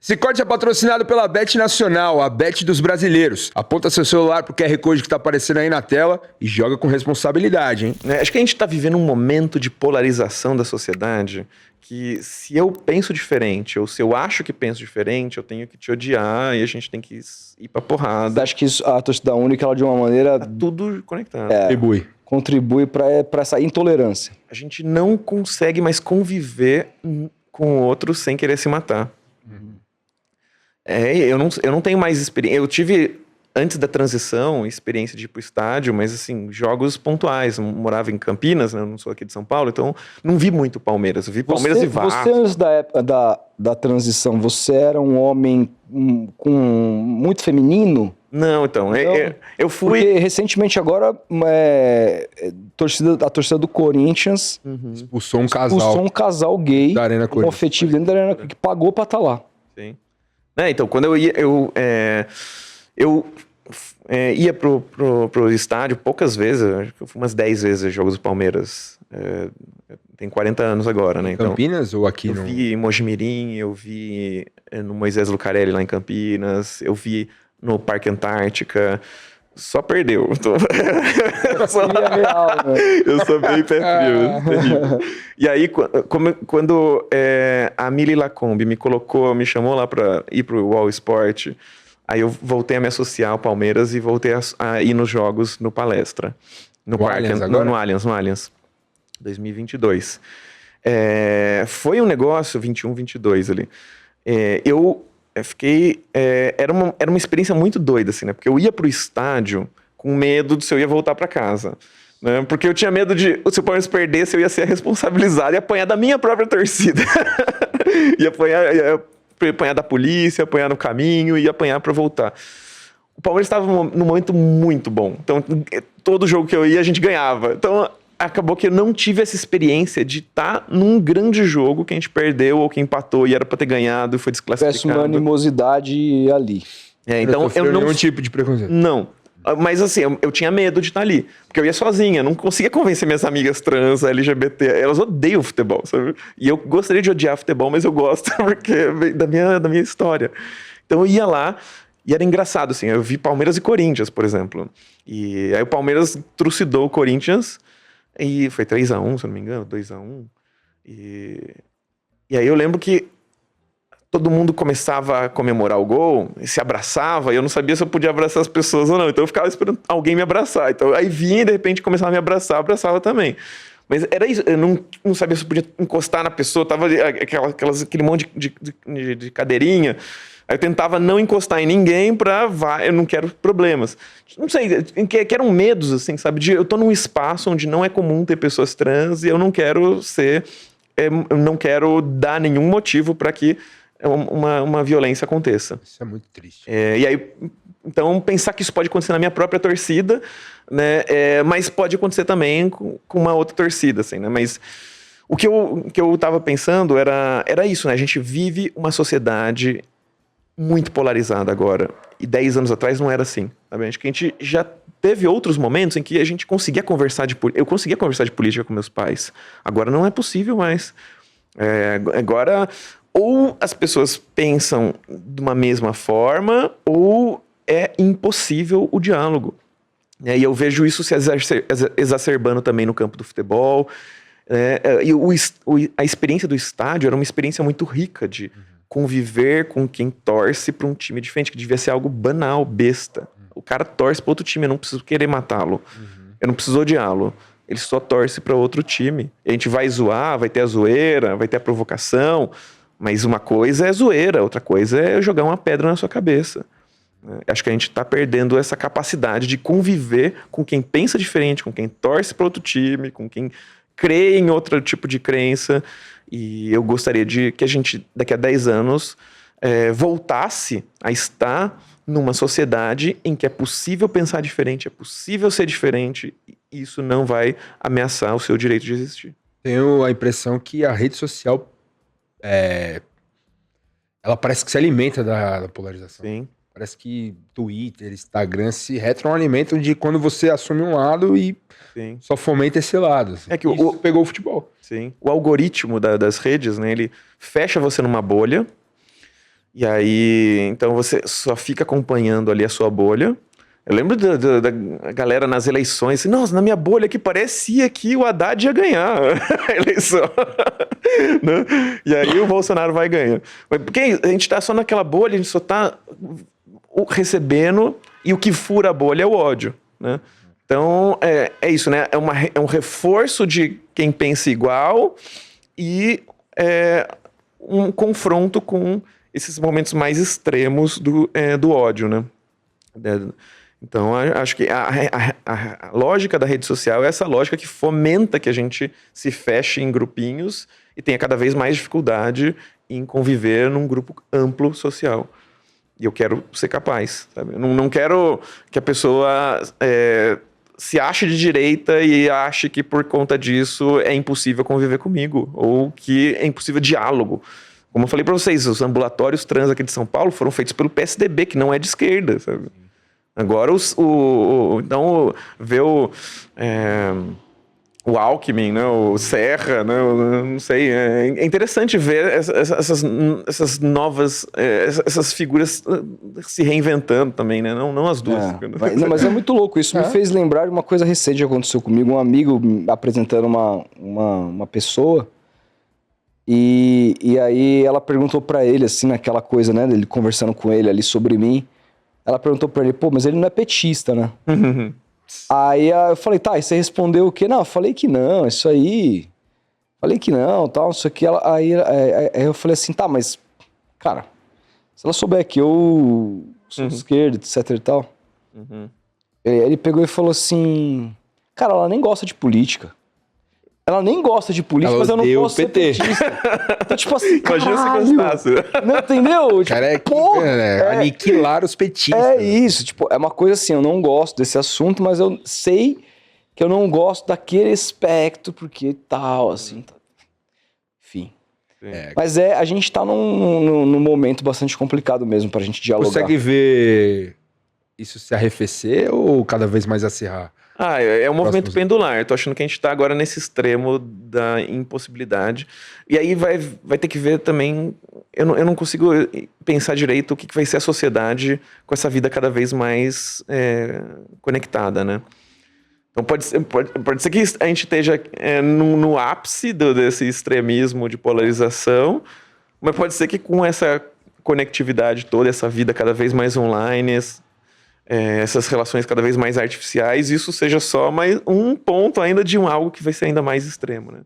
Sicredi é patrocinado pela Bet Nacional, a Bet dos brasileiros. Aponta seu celular pro QR Code que tá aparecendo aí na tela e joga com responsabilidade, hein? Acho que a gente tá vivendo um momento de polarização da sociedade que se eu penso diferente ou se eu acho que penso diferente, eu tenho que te odiar e a gente tem que ir pra porrada. Você acha que a torcida única, ela de uma maneira... Tá tudo conectado. Contribui para essa intolerância. A gente não consegue mais conviver com o outro sem querer se matar. Eu não tenho mais experiência. Eu tive, antes da transição, experiência de ir pro estádio, mas assim, jogos pontuais. Eu morava em Campinas, né? Eu não sou aqui de São Paulo, então não vi muito Palmeiras. Eu vi Palmeiras e Vasco. Você, antes da época da transição, você era um homem muito feminino? Não, então, eu fui... Porque recentemente agora, a torcida do Corinthians expulsou um casal gay da Arena Corinthians, homoafetivo dentro da Arena, que pagou pra estar lá. Sim. Então, quando eu ia pro estádio poucas vezes, acho que eu fui umas 10 vezes a jogos do Palmeiras. Tem 40 anos agora, né? Então, Campinas ou aqui? Eu vi em Mojimirim, eu vi no Moisés Lucarelli lá em Campinas, eu vi no Parque Antártica. Só perdeu. Real, né? Eu sou bem pé frio. E aí, quando a Mili Lacombe me chamou lá pra ir pro UOL Sport, aí eu voltei a me associar ao Palmeiras e voltei a ir nos jogos no Palestra. No Allianz, 2022. Foi um negócio, 21, 22 ali. Eu fiquei... Era uma experiência muito doida, assim, né? Porque eu ia pro estádio com medo de se eu ia voltar pra casa, né? Porque eu tinha medo de, se o Palmeiras perdesse, eu ia ser responsabilizado e apanhar da minha própria torcida. Ia apanhar da polícia, apanhar no caminho e apanhar pra voltar. O Palmeiras estava num momento muito bom. Então, todo jogo que eu ia, a gente ganhava. Então, acabou que eu não tive essa experiência de estar num grande jogo que a gente perdeu ou que empatou e era pra ter ganhado e foi desclassificado. Tivesse uma animosidade ali. Então eu não... nenhum tipo de preconceito. Não. Mas assim, eu tinha medo de estar ali. Porque eu ia sozinha, não conseguia convencer minhas amigas trans, LGBT. Elas odeiam futebol, sabe? E eu gostaria de odiar futebol, mas eu gosto porque vem da minha história. Então eu ia lá e era engraçado, assim. Eu vi Palmeiras e Corinthians, por exemplo. E aí o Palmeiras trucidou o Corinthians. E foi 3-1, se eu não me engano, 2-1. E aí eu lembro que todo mundo começava a comemorar o gol e se abraçava, e eu não sabia se eu podia abraçar as pessoas ou não. Então eu ficava esperando alguém me abraçar. Então aí vinha e de repente começava a me abraçar, eu abraçava também. Mas era isso, eu não sabia se eu podia encostar na pessoa, tava aquele monte de cadeirinha. Aí eu tentava não encostar em ninguém eu não quero problemas. Não sei, que eram medos, assim, sabe? Eu tô num espaço onde não é comum ter pessoas trans e eu não quero eu não quero dar nenhum motivo para que uma violência aconteça. Isso é muito triste. E aí, então, pensar que isso pode acontecer na minha própria torcida, né? Mas pode acontecer também com uma outra torcida, assim, né? Mas o que eu tava pensando era isso, né? A gente vive uma sociedade muito polarizada agora. E 10 anos atrás não era assim. Sabe? Acho que a gente já teve outros momentos em que a gente conseguia conversar eu conseguia conversar de política com meus pais. Agora não é possível mais. Agora, ou as pessoas pensam de uma mesma forma, ou é impossível o diálogo. E eu vejo isso se exacerbando também no campo do futebol. E a experiência do estádio era uma experiência muito rica de conviver com quem torce para um time diferente, que devia ser algo banal, besta. O cara torce para outro time, eu não preciso querer matá-lo. Eu não preciso odiá-lo. Ele só torce para outro time. A gente vai zoar, vai ter a zoeira, vai ter a provocação, mas uma coisa é zoeira, outra coisa é jogar uma pedra na sua cabeça. Acho que a gente está perdendo essa capacidade de conviver com quem pensa diferente, com quem torce para outro time, com quem crê em outro tipo de crença. E eu gostaria que a gente, daqui a 10 anos, voltasse a estar numa sociedade em que é possível pensar diferente, é possível ser diferente, e isso não vai ameaçar o seu direito de existir. Tenho a impressão que a rede social, ela parece que se alimenta da polarização. Sim. Parece que Twitter, Instagram se retroalimentam de quando você assume um lado e só fomenta esse lado. Assim. Que isso pegou o futebol. Sim. O algoritmo das redes, né, ele fecha você numa bolha E aí, então você só fica acompanhando ali a sua bolha. Eu lembro da galera nas eleições, assim, nossa, na minha bolha aqui parecia que o Haddad ia ganhar a eleição. Né? E aí o Bolsonaro vai ganhar. Porque a gente tá só naquela bolha, a gente só tá recebendo, e o que fura a bolha é o ódio, né? Então, é isso, né? É um reforço de quem pensa igual e um confronto com esses momentos mais extremos do ódio, né? Então, acho que a lógica da rede social é essa lógica que fomenta que a gente se feche em grupinhos e tenha cada vez mais dificuldade em conviver num grupo amplo social. E eu quero ser capaz, sabe? Eu não quero que a pessoa se ache de direita e ache que por conta disso é impossível conviver comigo, ou que é impossível diálogo. Como eu falei para vocês, os ambulatórios trans aqui de São Paulo foram feitos pelo PSDB, que não é de esquerda, sabe? Agora, então, ver o Alckmin, né, o Serra, né, não sei, é interessante ver essas novas, essas figuras se reinventando também, né, não as duas. Mas é muito louco, isso me fez lembrar de uma coisa recente que aconteceu comigo, um amigo apresentando uma pessoa, e aí ela perguntou pra ele, assim, naquela coisa, né, dele conversando com ele ali sobre mim, ela perguntou pra ele, pô, mas ele não é petista, né? Aí eu falei, tá, e você respondeu o quê? Não, eu falei que não, isso aí... Falei que não, tal, isso aqui. Aí eu falei assim, tá, mas, cara, se ela souber que eu sou de esquerda, etc e tal... Ele pegou e falou assim, cara, ela nem gosta de política. Ela nem gosta de política, Ela mas eu não odeia o posso ser PT. petista. Então, tipo assim, Imagina se caralho, gostasse. não entendeu? Tipo, Cara, aniquilar os petistas. É isso, tipo, é uma coisa assim, eu não gosto desse assunto, mas eu sei que eu não gosto daquele aspecto, porque tal, assim, tá. Enfim. Mas a gente tá num momento bastante complicado mesmo pra gente dialogar. Consegue ver isso se arrefecer ou cada vez mais acirrar? É um movimento pendular. Eu tô achando que a gente tá agora nesse extremo da impossibilidade. E aí vai ter que ver também... Eu não consigo pensar direito o que vai ser a sociedade com essa vida cada vez mais conectada, né? Então pode ser que a gente esteja no ápice desse extremismo de polarização, mas pode ser que com essa conectividade toda, essa vida cada vez mais online... essas relações cada vez mais artificiais, isso seja só mais um ponto ainda de algo que vai ser ainda mais extremo, né?